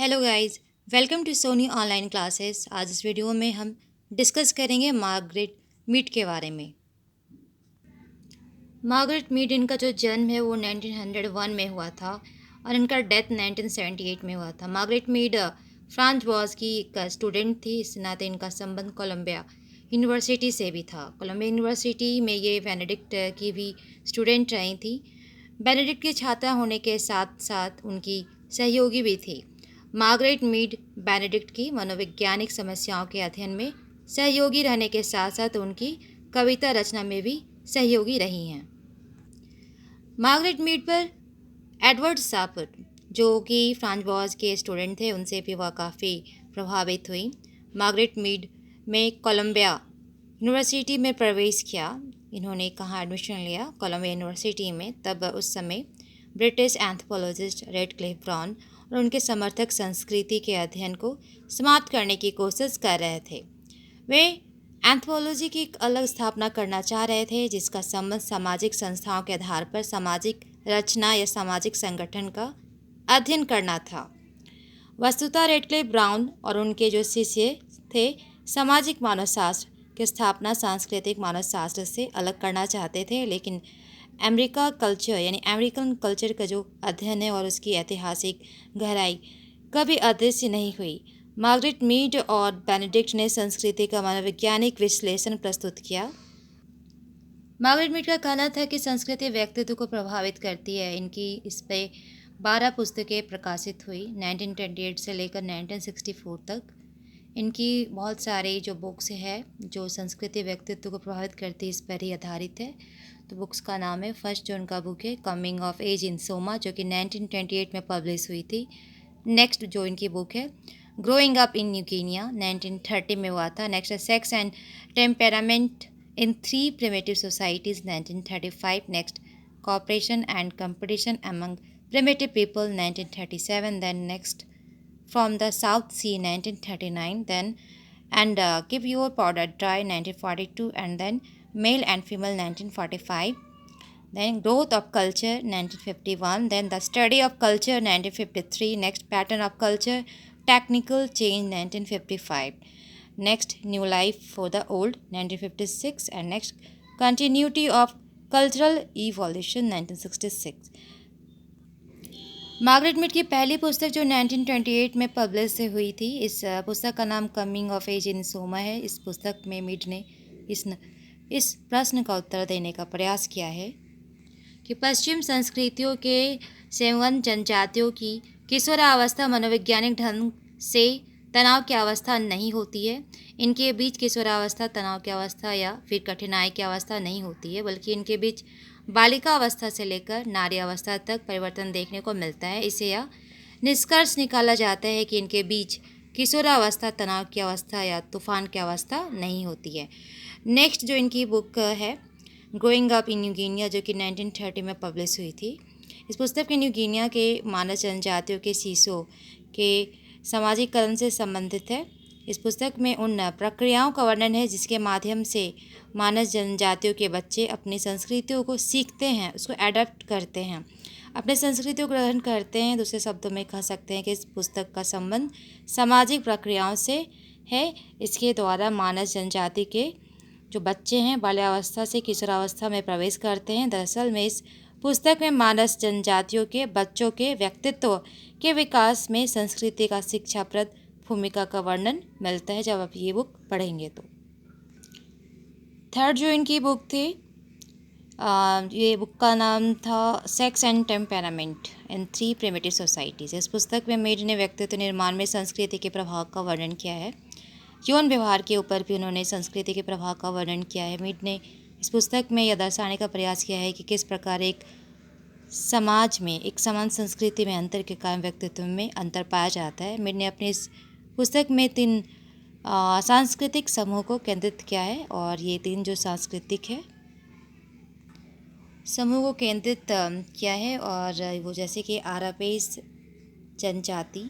Hello guys, welcome to Sony online classes. आज इस video में हम डिस्कस करेंगे मार्गरेट मीड के बारे में। मार्गरेट मीड इनका जो जन्म है वो 1901 में हुआ था और इनका डेथ 1978 में हुआ था। मार्गरेट मीड फ्रांस बॉस की एक स्टूडेंट थी, इस नाते इनका संबंध कोलंबिया यूनिवर्सिटी से भी था। कोलंबिया यूनिवर्सिटी में ये बेनेडिक्ट की भी स्टूडेंट रही थी। बेनेडिक्ट की छात्रा होने के साथ साथ उनकी सहयोगी भी थी। मार्गरेट मीड बेनेडिक्ट की मनोवैज्ञानिक समस्याओं के अध्ययन में सहयोगी रहने के साथ साथ उनकी कविता रचना में भी सहयोगी रही हैं। मार्गरेट मीड पर एडवर्ड सापर, जो कि फ्रांस बॉस के स्टूडेंट थे, उनसे भी वह काफ़ी प्रभावित हुई। मार्गरेट मीड में कोलंबिया यूनिवर्सिटी में प्रवेश किया। इन्होंने कहाँ एडमिशन लिया? कोलंबिया यूनिवर्सिटी में। तब उस समय ब्रिटिश एंथ्रोपोलॉजिस्ट रेडक्लिफ ब्राउन और उनके समर्थक संस्कृति के अध्ययन को समाप्त करने की कोशिश कर रहे थे। वे एंथ्रोपोलॉजी की एक अलग स्थापना करना चाह रहे थे, जिसका संबंध सामाजिक संस्थाओं के आधार पर सामाजिक रचना या सामाजिक संगठन का अध्ययन करना था। वस्तुतः रेडक्लिफ ब्राउन और उनके जो शिष्य थे सामाजिक मानवशास्त्र की स्थापना सांस्कृतिक मानवशास्त्र से अलग करना चाहते थे, लेकिन अमेरिका कल्चर यानी अमेरिकन कल्चर का जो अध्ययन है और उसकी ऐतिहासिक गहराई कभी अदृश्य नहीं हुई। मार्गरेट मीड और बेनेडिक्ट ने संस्कृति का मनोवैज्ञानिक विश्लेषण प्रस्तुत किया। मार्गरेट मीड का कहना था कि संस्कृति व्यक्तित्व को प्रभावित करती है। इनकी इस पे 12 पुस्तकें प्रकाशित हुई 1928 से लेकर 1964 तक। इनकी बहुत सारे जो बुक्स है जो संस्कृति व्यक्तित्व को प्रभावित करती है, इस पर ही आधारित है। तो बुक्स का नाम है, फर्स्ट जो उनका बुक है coming of age in Samoa, जो कि 1928 में पब्लिश हुई थी। नेक्स्ट जो इनकी बुक है growing up in New Guinea, 1930 में हुआ था। नेक्स्ट है sex and temperament in 3 primitive societies, 1935। Next cooperation and competition among primitive people, 1937. Then next from the South Sea, 1939. Then and Keep Your Powder Dry, 1942. And then Male and Female, 1945. Then Growth of Culture, 1951. Then The Study of Culture, 1953. Next Pattern of Culture, Technical Change, 1955. Next New Life for the Old, 1956. And next Continuity of Cultural Evolution, 1966. Margaret Mead की पहली पुस्तक जो 1928 में publish हुई थी, इस पुस्तक का नाम coming of age in Samoa है। इस पुस्तक में मीड ने इस प्रश्न का उत्तर देने का प्रयास किया है कि पश्चिम संस्कृतियों के सेवन जनजातियों की किशोरावस्था मनोवैज्ञानिक ढंग से तनाव की अवस्था नहीं होती है। इनके बीच किशोरावस्था तनाव की अवस्था या फिर कठिनाई की अवस्था नहीं होती है, बल्कि इनके बीच बालिका अवस्था से लेकर नारी अवस्था तक परिवर्तन देखने को मिलता है। इससे यह निष्कर्ष निकाला जाता है कि इनके बीच किशोरावस्था तनाव की अवस्था या तूफान की अवस्था नहीं होती है। नेक्स्ट जो इनकी बुक है growing up in New Guinea, जो कि 1930 में पब्लिश हुई थी। इस पुस्तक में न्यू गिनिया के मानव जनजातियों के शिशुओं के सामाजिकरण से संबंधित है। इस पुस्तक में उन प्रक्रियाओं का वर्णन है जिसके माध्यम से मानव जनजातियों के बच्चे अपनी संस्कृतियों को सीखते हैं, उसको एडप्ट करते हैं, अपने संस्कृतियों को ग्रहण करते हैं। दूसरे शब्दों में कह सकते हैं कि इस पुस्तक का संबंध सामाजिक प्रक्रियाओं से है। इसके द्वारा मानव जनजाति के जो बच्चे हैं बाल्यावस्था से किशोरावस्था में प्रवेश करते हैं। दरअसल में इस पुस्तक में मानव जनजातियों के बच्चों के व्यक्तित्व के विकास में संस्कृति का शिक्षाप्रद भूमिका का वर्णन मिलता है जब आप ये बुक पढ़ेंगे तो। थर्ड जो इनकी बुक थी, ये बुक का नाम था sex and temperament in 3 primitive societies. इस पुस्तक में मीड ने व्यक्तित्व निर्माण में संस्कृति के प्रभाव का वर्णन किया है। यौन व्यवहार के ऊपर भी उन्होंने संस्कृति के प्रभाव का वर्णन किया है। मीड ने इस पुस्तक में यह दर्शाने का प्रयास किया है कि किस प्रकार एक समाज में एक समान संस्कृति में अंतर के कारण व्यक्तित्व में अंतर पाया जाता है। मीड ने अपनी इस पुस्तक में 3 सांस्कृतिक समूह को केंद्रित किया है, और ये 3 जो सांस्कृतिक है समूह को केंद्रित किया है, और वो जैसे कि आरापेस जनजाति,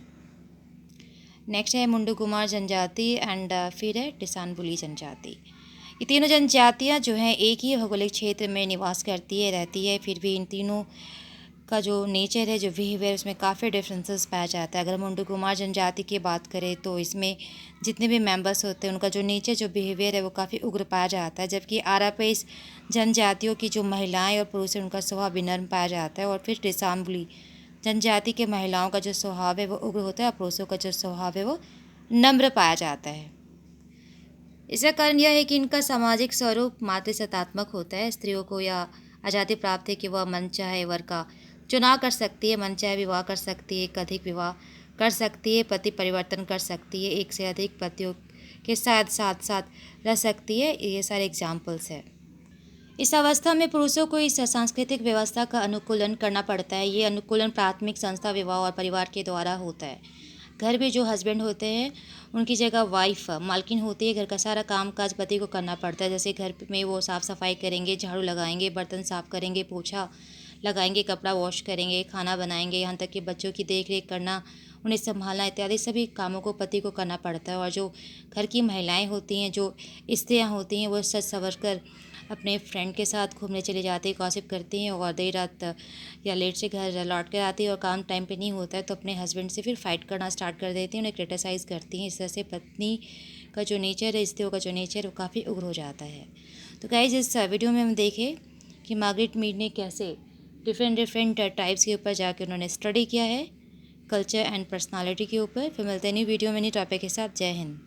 नेक्स्ट है मुंडू कुमार जनजाति, एंड फिर है टिसानबुली जनजाति। ये तीनों जनजातियाँ जो हैं एक ही भौगोलिक क्षेत्र में निवास करती है रहती है, फिर भी इन तीनों का जो नेचर है, जो बिहेवियर, उसमें काफ़ी डिफरेंसेस पाया जाता है। अगर हम मुंडू कुमार जनजाति की बात करें तो इसमें जितने भी मेंबर्स होते हैं उनका जो नेचर, जो बिहेवियर है वो काफ़ी उग्र पाया जाता है। जबकि आरापेस जनजातियों की जो महिलाएं और पुरुष हैं उनका स्वभाव विनम्र पाया जाता है। और फिर डिसाम्बली जनजाति के महिलाओं का जो स्वभाव है वो उग्र होता है और पुरुषों का जो स्वभाव है वो नम्र पाया जाता है। इसका कारण यह है कि इनका सामाजिक स्वरूप मातृसत्तात्मक होता है। स्त्रियों को यह आज़ादी प्राप्त है कि वह मनचाहे वर का चुनाव कर सकती है, मनचाहे विवाह कर सकती है, एक अधिक विवाह कर सकती है, पति परिवर्तन कर सकती है, एक से अधिक पतियों के साथ साथ साथ रह सकती है। ये सारे एग्जाम्पल्स हैं। इस अवस्था में पुरुषों को इस सांस्कृतिक व्यवस्था का अनुकूलन करना पड़ता है। ये अनुकूलन प्राथमिक संस्था, विवाह और परिवार के द्वारा होता है। घर में जो हस्बैंड होते हैं उनकी जगह वाइफ मालकिन होती है। घर का सारा काम काज पति को करना पड़ता है। जैसे घर में वो साफ़ सफाई करेंगे, झाड़ू लगाएंगे, बर्तन साफ़ करेंगे, पोछा लगाएंगे, कपड़ा वॉश करेंगे, खाना बनाएंगे, यहाँ तक कि बच्चों की देख रेख करना, उन्हें संभालना इत्यादि सभी कामों को पति को करना पड़ता है। और जो घर की महिलाएं होती हैं, जो स्त्रियाँ होती हैं, वो सज संवर कर अपने फ्रेंड के साथ घूमने चली जाती है, गॉसिप करती हैं और देर रात या लेट से घर लौट कर आती है और काम टाइम पे नहीं होता है तो अपने हस्बैंड से फिर फाइट करना स्टार्ट कर देती हैं, उन्हें क्रिटिसाइज़ करती हैं। इस तरह से पत्नी का जो नेचर है, स्त्रियों का जो नेचर है वो काफ़ी उग्र हो जाता है। तो गाइस, इस वीडियो में हम देखें कि मार्गरेट मीड ने कैसे डिफरेंट टाइप्स के ऊपर जाकर उन्होंने स्टडी किया है, कल्चर एंड पर्सनालिटी के ऊपर। फिर मिलते हैं न्यू वीडियो में न्यू टॉपिक के साथ। जय हिंद।